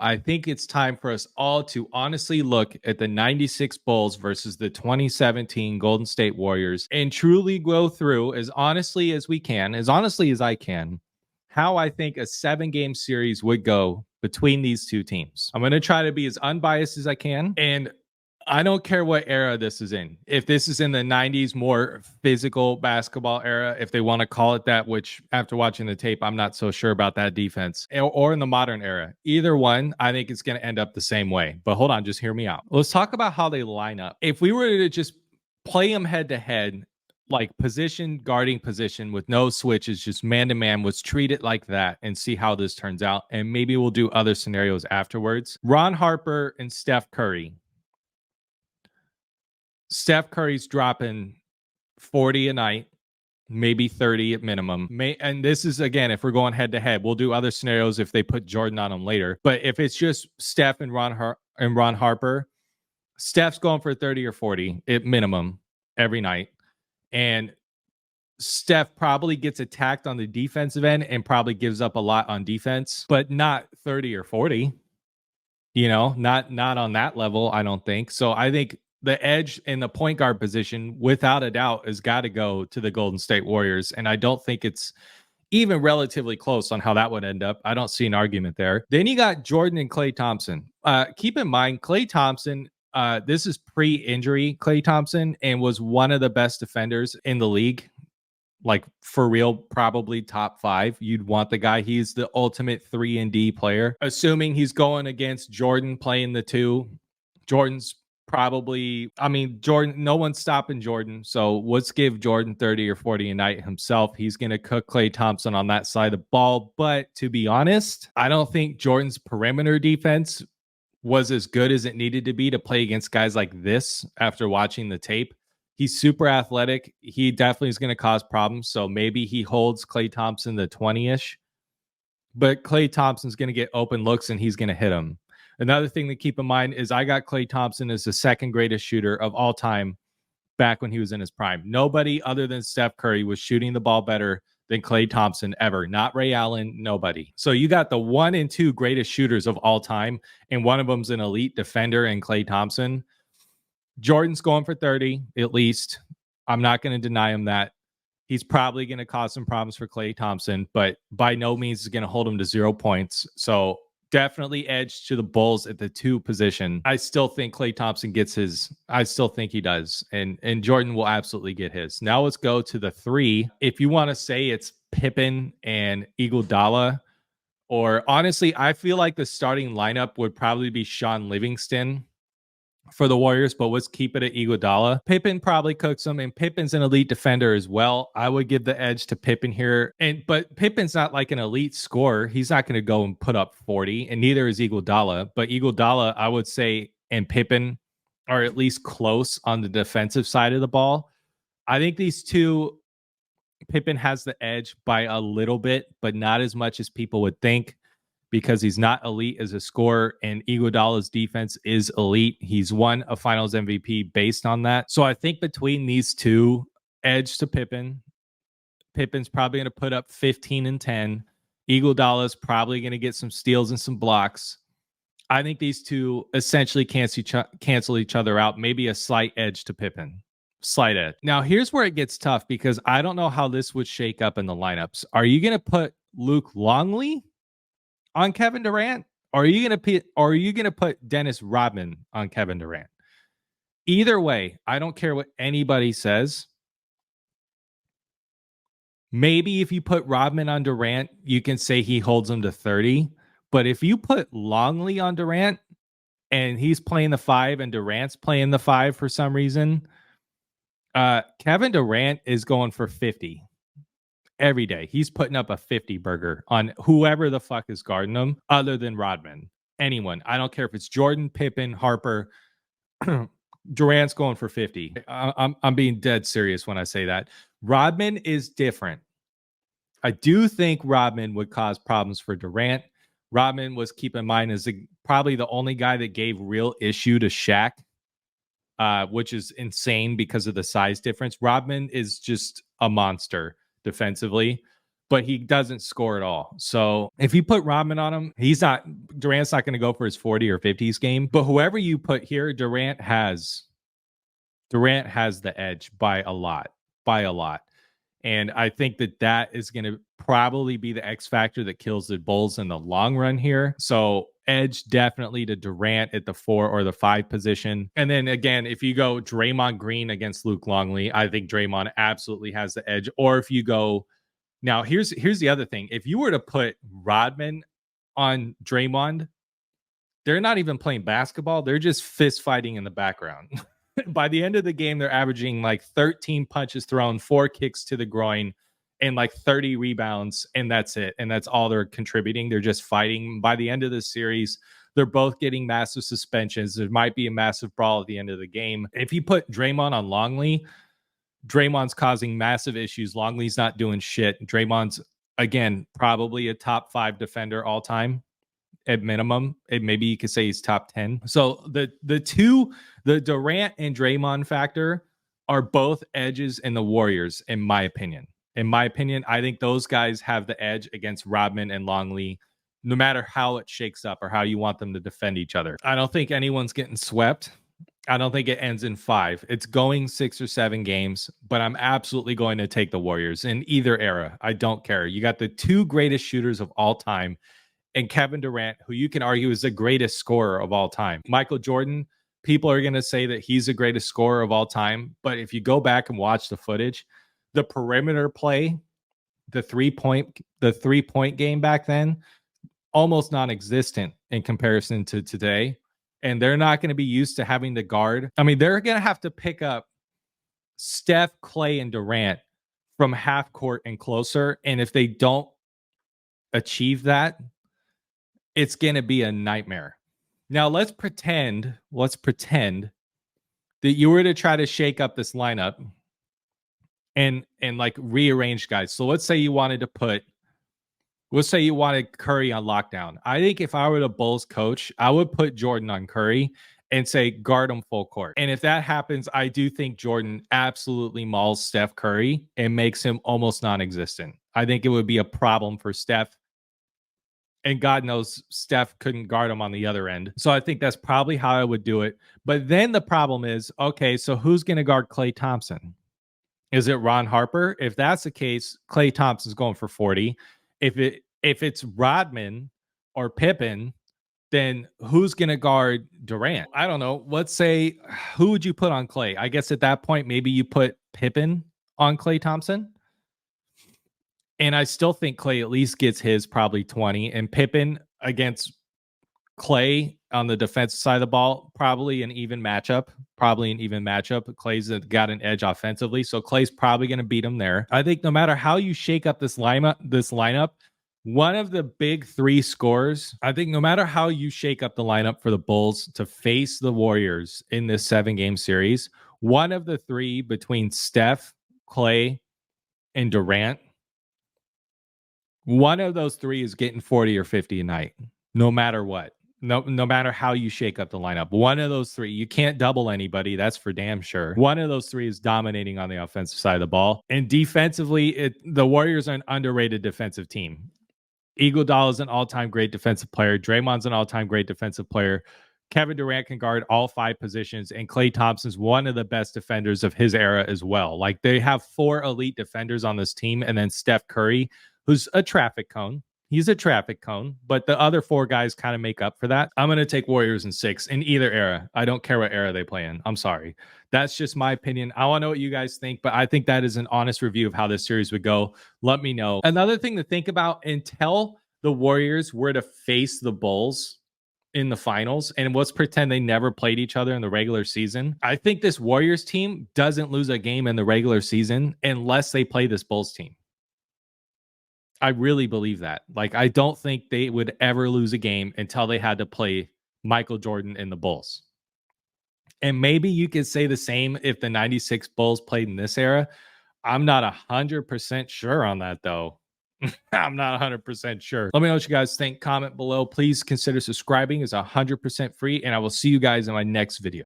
I think it's time for us all to honestly look at the 96 Bulls versus the 2017 Golden State Warriors and truly go through as honestly as we can, as honestly as I can, how I think a 7-game series would go between these two teams. I'm going to try to be as unbiased as I can. And I don't care what era this is in. If this is in the 90s, more physical basketball era, if they want to call it that, which after watching the tape, I'm not so sure about that defense, or in the modern era. Either one, I think it's going to end up the same way. But hold on, just hear me out. Let's talk about how they line up. If we were to just play them head to head, like position guarding position with no switches, just man to man, let's treat it like that and see how this turns out. And maybe we'll do other scenarios afterwards. Ron Harper and Steph Curry. Steph Curry's dropping 40 a night, maybe 30 at minimum. And this is, again, if we're going head to head, we'll do other scenarios if they put Jordan on him later. But if it's just Steph and Ron Harper, Steph's going for 30 or 40 at minimum every night. And Steph probably gets attacked on the defensive end and probably gives up a lot on defense, but not 30 or 40. You know, not on that level, I don't think. So I think the edge in the point guard position, without a doubt, has got to go to the Golden State Warriors. And I don't think it's even relatively close on how that would end up. I don't see an argument there. Then you got Jordan and Klay Thompson. Keep in mind, Klay Thompson, this is pre-injury Klay Thompson, and was one of the best defenders in the league. Like, for real, probably top 5. You'd want the guy. He's the ultimate 3-and-D player. Assuming he's going against Jordan playing the 2. Jordan's probably, Jordan, no one's stopping Jordan. So let's give Jordan 30 or 40 a night himself. He's going to cook Klay Thompson on that side of the ball. But to be honest, I don't think Jordan's perimeter defense was as good as it needed to be to play against guys like this after watching the tape. He's super athletic. He definitely is going to cause problems. So maybe he holds Klay Thompson to 20-ish. But Klay Thompson's going to get open looks and he's going to hit him. Another thing to keep in mind is I got Klay Thompson as the second greatest shooter of all time back when he was in his prime. Nobody other than Steph Curry was shooting the ball better than Klay Thompson ever. Not Ray Allen, nobody. So you got the 1 and 2 greatest shooters of all time, and one of them's an elite defender in Klay Thompson. Jordan's going for 30 at least. I'm not going to deny him that. He's probably going to cause some problems for Klay Thompson, but by no means is going to hold him to 0 points. So definitely edge to the Bulls at the 2 position. I still think Klay Thompson gets his. I still think he does. And Jordan will absolutely get his. Now let's go to the 3. If you want to say it's Pippen and Iguodala, or honestly, I feel like the starting lineup would probably be Sean Livingston for the Warriors, but let's keep it at Iguodala. Pippen probably cooks him, and Pippen's an elite defender as well. I would give the edge to Pippen here. But Pippen's not like an elite scorer. He's not going to go and put up 40, and neither is Iguodala. But Iguodala, I would say, and Pippen are at least close on the defensive side of the ball. I think these two, Pippen has the edge by a little bit, but not as much as people would think, because he's not elite as a scorer, and Iguodala's defense is elite. He's won a Finals MVP based on that. So I think between these two, edge to Pippen. Pippen's probably going to put up 15 and 10. Iguodala's probably going to get some steals and some blocks. I think these two essentially cancel each other out. Maybe a slight edge to Pippen. Slight edge. Now, here's where it gets tough, because I don't know how this would shake up in the lineups. Are you going to put Luke Longley on Kevin Durant? Or are you going to put Dennis Rodman on Kevin Durant? Either way, I don't care what anybody says. Maybe if you put Rodman on Durant, you can say he holds him to 30. But if you put Longley on Durant and he's playing the 5 and Durant's playing the 5 for some reason, Kevin Durant is going for 50. Every day. He's putting up a 50 burger on whoever the fuck is guarding him other than Rodman. Anyone. I don't care if it's Jordan, Pippen, Harper. Durant's going for 50. I'm being dead serious when I say that. Rodman is different. I do think Rodman would cause problems for Durant. Rodman was, keep in mind, is probably the only guy that gave real issue to Shaq, which is insane because of the size difference. Rodman is just a monster defensively. but he doesn't score at all. So if you put Rodman on him, Durant's not going to go for his 40 or 50s game. But whoever you put here, Durant has the edge by a lot. And I think that is going to probably be the X factor that kills the Bulls in the long run here. So edge definitely to Durant at the 4 or the 5 position. And then again, if you go Draymond Green against Luke Longley, I think Draymond absolutely has the edge. Or if you go, now here's the other thing. If you were to put Rodman on Draymond, they're not even playing basketball. They're just fist fighting in the background. By the end of the game, they're averaging like 13 punches thrown, 4 kicks to the groin, and like 30 rebounds, and that's it. And that's all they're contributing. They're just fighting. By the end of the series, they're both getting massive suspensions. There might be a massive brawl at the end of the game. If you put Draymond on Longley, Draymond's causing massive issues. Longley's not doing shit. Draymond's, again, probably a top 5 defender all time at minimum. Maybe you could say he's top 10. So the Durant and Draymond factor are both edges in the Warriors, in my opinion. I think those guys have the edge against Rodman and Longley, no matter how it shakes up or how you want them to defend each other. I don't think anyone's getting swept. I don't think it ends in 5. It's going 6 or 7 games, but I'm absolutely going to take the Warriors in either era. I don't care. You got the 2 greatest shooters of all time, and Kevin Durant, who you can argue is the greatest scorer of all time. Michael Jordan, people are going to say that he's the greatest scorer of all time. But if you go back and watch the footage, the perimeter play, the three-point game back then, almost non-existent in comparison to today. And they're not going to be used to having the guard. I mean, they're going to have to pick up Steph, Clay, and Durant from half court and closer. And if they don't achieve that, it's going to be a nightmare. Now, let's pretend that you were to try to shake up this lineup and like rearrange guys. So let's say you wanted Curry on lockdown. I think if I were the Bulls coach, I would put Jordan on Curry and say guard him full court. And if that happens, I do think Jordan absolutely mauls Steph Curry and makes him almost non-existent. I think it would be a problem for Steph. And God knows Steph couldn't guard him on the other end. So I think that's probably how I would do it. But then the problem is, okay, so who's going to guard Klay Thompson? Is it Ron Harper? If that's the case, Klay Thompson's going for 40. If it's Rodman or Pippen, then who's going to guard Durant? I don't know. Let's say, who would you put on Klay? I guess at that point, maybe you put Pippen on Klay Thompson. And I still think Klay at least gets his probably 20. And Pippen against Klay on the defensive side of the ball, probably an even matchup. Klay's got an edge offensively, so Klay's probably going to beat him there. I think no matter how you shake up this lineup, one of the big 3 scorers, I think no matter how you shake up the lineup for the Bulls to face the Warriors in this 7-game series, one of the 3 between Steph, Klay, and Durant, one of those 3 is getting 40 or 50 a night, no matter what. No matter how you shake up the lineup. One of those 3, you can't double anybody. That's for damn sure. One of those 3 is dominating on the offensive side of the ball. And defensively, the Warriors are an underrated defensive team. Iguodala is an all-time great defensive player. Draymond's an all-time great defensive player. Kevin Durant can guard all 5 positions, and Klay Thompson's one of the best defenders of his era as well. Like, they have 4 elite defenders on this team, and then Steph Curry, who's a traffic cone. He's a traffic cone, but the other 4 guys kind of make up for that. I'm going to take Warriors in 6 in either era. I don't care what era they play in. I'm sorry. That's just my opinion. I want to know what you guys think, but I think that is an honest review of how this series would go. Let me know. Another thing to think about, until the Warriors were to face the Bulls in the finals, and let's pretend they never played each other in the regular season, I think this Warriors team doesn't lose a game in the regular season unless they play this Bulls team. I really believe that. Like, I don't think they would ever lose a game until they had to play Michael Jordan and the Bulls. And maybe you could say the same if the 96 Bulls played in this era. I'm not 100% sure on that, though. I'm not 100% sure. Let me know what you guys think. Comment below. Please consider subscribing. It's 100% free, and I will see you guys in my next video.